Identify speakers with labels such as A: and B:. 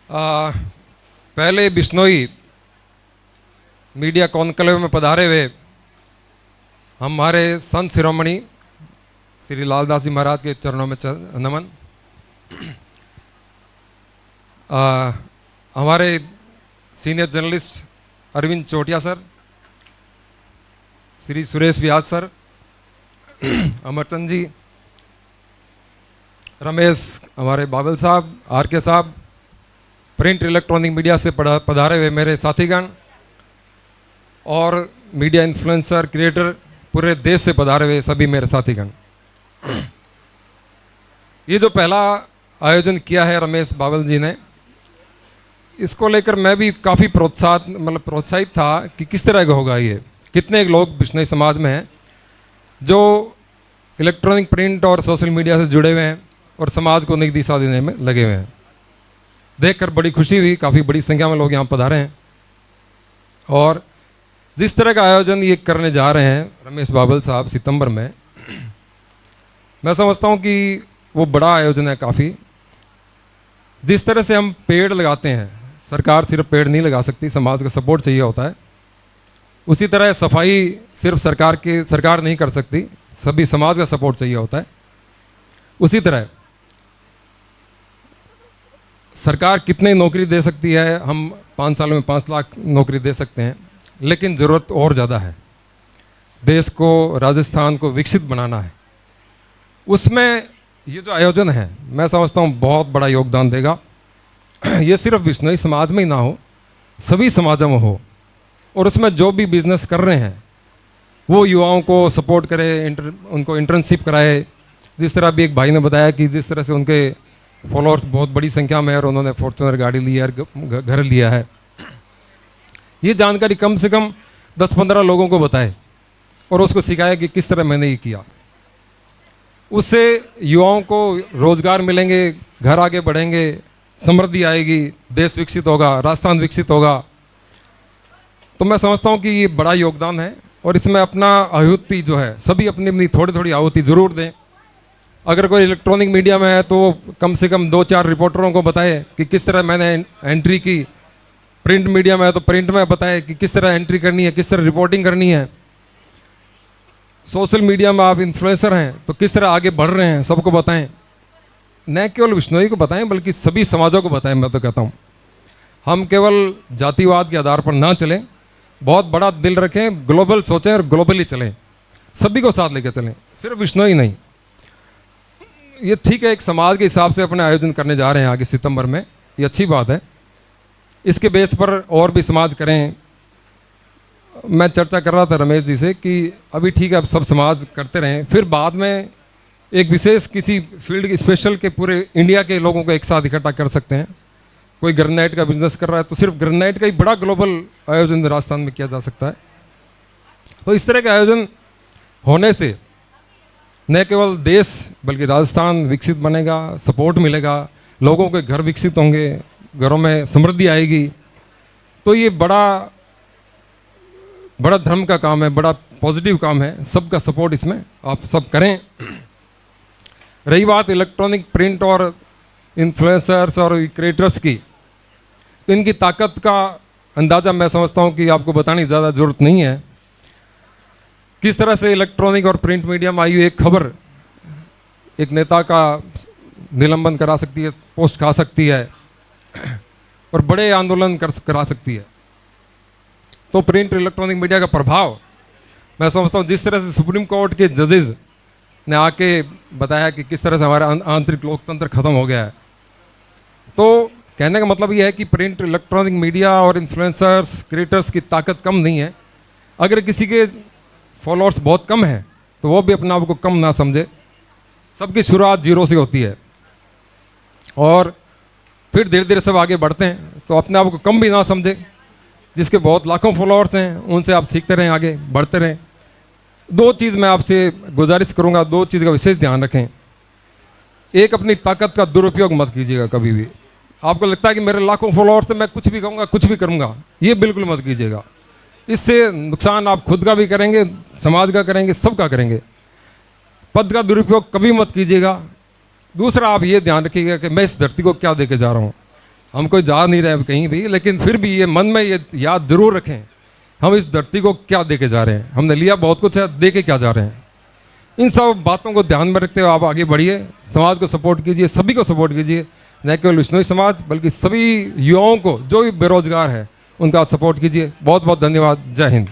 A: पहले Bishnoi media conclave में पधारे हुए हमारे संत शिरोमणि श्री लालदास जी महाराज के चरणों में नमन। हमारे सीनियर जर्नलिस्ट अरविंद चोटिया सर, श्री सुरेश व्यास सर, अमरचंद जी, रमेश, हमारे बाबल साहब, आर के साहब, प्रिंट इलेक्ट्रॉनिक मीडिया से पधारे हुए मेरे साथीगण और मीडिया इन्फ्लुएंसर क्रिएटर पूरे देश से पधारे हुए सभी मेरे साथीगण। ये जो पहला आयोजन किया है रमेश बाबल जी ने, इसको लेकर मैं भी काफ़ी प्रोत्साहित था कि किस तरह का होगा ये। कितने लोग बिश्नोई समाज में हैं जो इलेक्ट्रॉनिक प्रिंट और सोशल मीडिया से जुड़े हुए हैं और समाज को नई दिशा देने में लगे हुए हैं। देखकर बड़ी खुशी हुई, काफ़ी बड़ी संख्या में लोग यहाँ पधारे हैं। और जिस तरह का आयोजन ये करने जा रहे हैं रमेश बाबल साहब सितंबर में, मैं समझता हूँ कि वो बड़ा आयोजन है काफ़ी। जिस तरह से हम पेड़ लगाते हैं, सरकार सिर्फ पेड़ नहीं लगा सकती, समाज का सपोर्ट चाहिए होता है। उसी तरह सफाई सिर्फ सरकार नहीं कर सकती, सभी समाज का सपोर्ट चाहिए होता है। उसी तरह सरकार कितनी नौकरी दे सकती है, हम 5 सालों में 5 लाख नौकरी दे सकते हैं, लेकिन ज़रूरत और ज़्यादा है। देश को, राजस्थान को विकसित बनाना है। उसमें ये जो आयोजन है मैं समझता हूँ बहुत बड़ा योगदान देगा। ये सिर्फ बिश्नोई समाज में ही ना हो, सभी समाजों में हो। और उसमें जो भी बिजनेस कर रहे हैं वो युवाओं को सपोर्ट करे, उनको इंटर्नशिप कराए। जिस तरह अभी एक भाई ने बताया कि जिस तरह से उनके फॉलोअर्स बहुत बड़ी संख्या में है और उन्होंने फॉर्च्यूनर गाड़ी ली है, घर लिया है, ये जानकारी कम से कम 10-15 लोगों को बताए और उसको सिखाया कि किस तरह मैंने ये किया। उससे युवाओं को रोज़गार मिलेंगे, घर आगे बढ़ेंगे, समृद्धि आएगी, देश विकसित होगा, राजस्थान विकसित होगा। तो मैं समझता हूँ कि ये बड़ा योगदान है और इसमें अपना आहुति जो है सभी अपनी अपनी थोड़ी थोड़ी आहुति ज़रूर दें। अगर कोई इलेक्ट्रॉनिक मीडिया में है तो कम से कम 2-4 रिपोर्टरों को बताए कि किस तरह मैंने एंट्री की। प्रिंट मीडिया में है तो प्रिंट में बताए कि किस तरह एंट्री करनी है, किस तरह रिपोर्टिंग करनी है। सोशल मीडिया में आप इन्फ्लुएंसर हैं तो किस तरह आगे बढ़ रहे हैं, सबको बताएं। न केवल बिश्नोई को बताएं बल्कि सभी समाजों को बताएं। मैं तो कहता हूँ हम केवल जातिवाद के आधार पर ना चलें, बहुत बड़ा दिल रखें, ग्लोबल सोचें और ग्लोबली चलें, सभी को साथ लेकर चलें, सिर्फ बिश्नोई नहीं। ये ठीक है, एक समाज के हिसाब से अपने आयोजन करने जा रहे हैं आगे सितंबर में, ये अच्छी बात है। इसके बेस पर और भी समाज करें। मैं चर्चा कर रहा था रमेश जी से कि अभी ठीक है अब सब समाज करते रहें, फिर बाद में एक विशेष किसी फील्ड स्पेशल के पूरे इंडिया के लोगों को एक साथ इकट्ठा कर सकते हैं। कोई ग्रेनाइट का बिजनेस कर रहा है तो सिर्फ ग्रेनाइट का ही बड़ा ग्लोबल आयोजन राजस्थान में किया जा सकता है। तो इस तरह के आयोजन होने से न केवल देश बल्कि राजस्थान विकसित बनेगा, सपोर्ट मिलेगा, लोगों के घर विकसित होंगे, घरों में समृद्धि आएगी। तो ये बड़ा धर्म का काम है, बड़ा पॉजिटिव काम है, सबका सपोर्ट इसमें आप सब करें। रही बात इलेक्ट्रॉनिक प्रिंट और इन्फ्लुएंसर्स और क्रिएटर्स की, तो इनकी ताकत का अंदाज़ा मैं समझता हूँ कि आपको बताने की ज़्यादा ज़रूरत नहीं है। किस तरह से इलेक्ट्रॉनिक और प्रिंट मीडिया में आई हुई एक खबर एक नेता का निलंबन करा सकती है, पोस्ट खा सकती है और बड़े आंदोलन करा सकती है। तो प्रिंट इलेक्ट्रॉनिक मीडिया का प्रभाव मैं समझता हूँ, जिस तरह से सुप्रीम कोर्ट के जजेस ने आके बताया कि किस तरह से हमारा आंतरिक लोकतंत्र खत्म हो गया है, तो कहने का मतलब ये है कि प्रिंट इलेक्ट्रॉनिक मीडिया और इन्फ्लुएंसर्स क्रिएटर्स की ताकत कम नहीं है। अगर किसी के फॉलोअर्स बहुत कम हैं तो वो भी अपने आप को कम ना समझे। सबकी शुरुआत 0 से होती है और फिर धीरे धीरे सब आगे बढ़ते हैं, तो अपने आप को कम भी ना समझे। जिसके बहुत लाखों फॉलोअर्स हैं उनसे आप सीखते रहें, आगे बढ़ते रहें। 2 चीज़ मैं आपसे गुजारिश करूंगा, 2 चीज़ का विशेष ध्यान रखें। एक, अपनी ताकत का दुरुपयोग मत कीजिएगा कभी भी। आपको लगता है कि मेरे लाखों फॉलोअर्स हैं, मैं कुछ भी कहूँगा, कुछ भी करूँगा, ये बिल्कुल मत कीजिएगा। इससे नुकसान आप खुद का भी करेंगे, समाज का करेंगे, सबका करेंगे। पद का दुरुपयोग कभी मत कीजिएगा। दूसरा, आप ये ध्यान रखिएगा कि मैं इस धरती को क्या देके जा रहा हूँ। हम कोई जा नहीं रहे कहीं भी, लेकिन फिर भी ये मन में ये याद जरूर रखें, हम इस धरती को क्या दे के जा रहे हैं। हमने लिया बहुत कुछ है, दे के क्या जा रहे हैं। इन सब बातों को ध्यान में रखते हुए आप आगे बढ़िए, समाज को सपोर्ट कीजिए, सभी को सपोर्ट कीजिए, न केवल विश्नोई समाज बल्कि सभी युवाओं को जो भी बेरोजगार है उनका सपोर्ट कीजिए। बहुत बहुत धन्यवाद। जय हिंद।